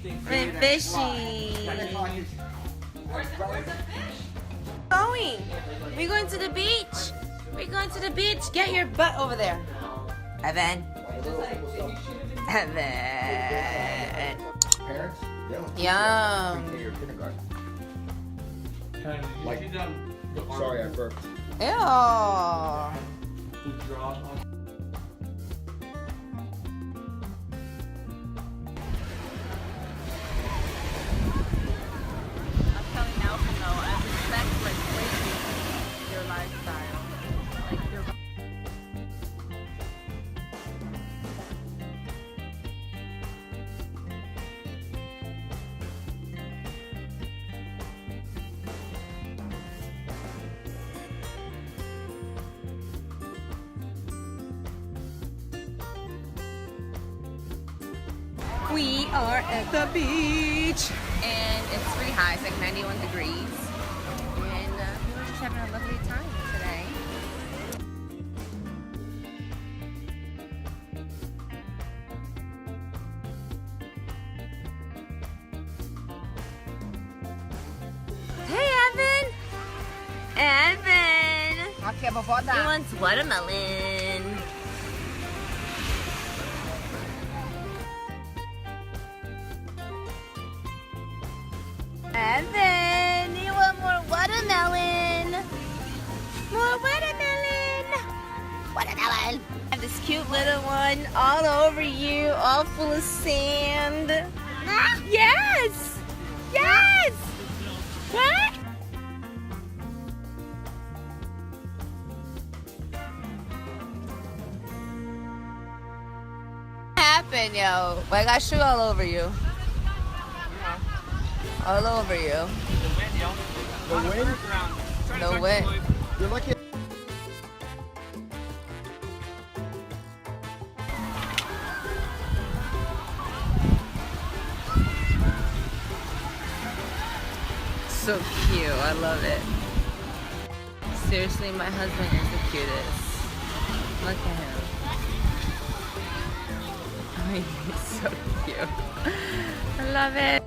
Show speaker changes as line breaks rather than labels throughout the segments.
Went fishing.
Where's the fish?
Going. We're going to the beach. We're going to the beach. Get your butt over there. Evan. Evan.
Parents?
Yum.
Your kindergarten.
Like,
Sorry, I burped.
Ew.
I'm telling Nelson though, I respect like crazy your lifestyle. Like your
We are at the beach.
and it's pretty high, it's like 91 degrees. And we were just having a lovely time today.
Hey, Evan. Evan.
Okay, before
He
that.
wants watermelon. Evan, you want more watermelon? More watermelon. Watermelon. I have this cute little one all over you, all full of sand. Yes. Yes. What? Happened, yo? I got shoe all over you. All over you.
The wind?
No way.
You're lucky.
So cute. I love it. Seriously, my husband is the cutest. Look at him. Oh, he's so cute. I love it.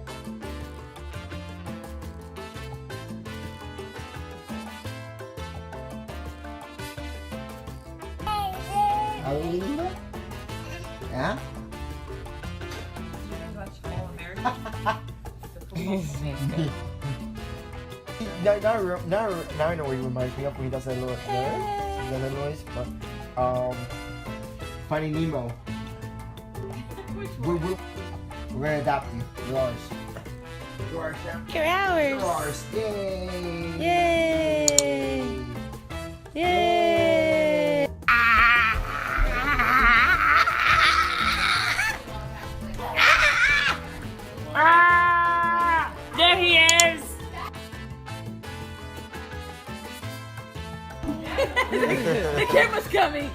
Alina? Yeah? Now I know what he reminds me of when he does that little noise, but Finding Nemo. We're gonna adopt you. You're ours. You're ours, Sam.
You're ours.
You're ours. Yay!
Yay! Yay! There he is! The camera's coming!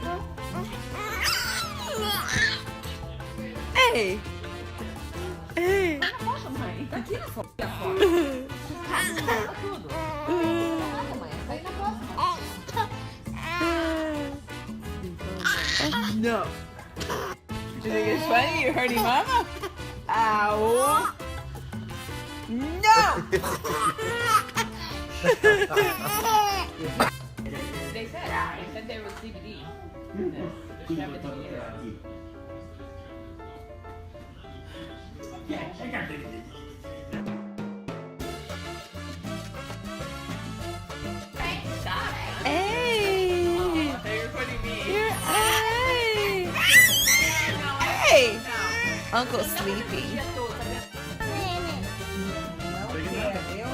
Hey! Hey! No. You think it's funny? You're hurting mama? Ow! No!
They said there was CBD.
Hey!
They're recording me.
You're hey! Hey! Uncle sleepy.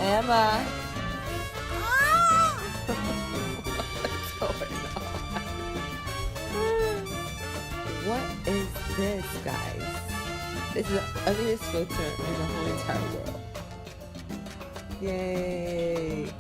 Emma. What is this, guys? This is the ugliest filter in the whole entire world. Yay!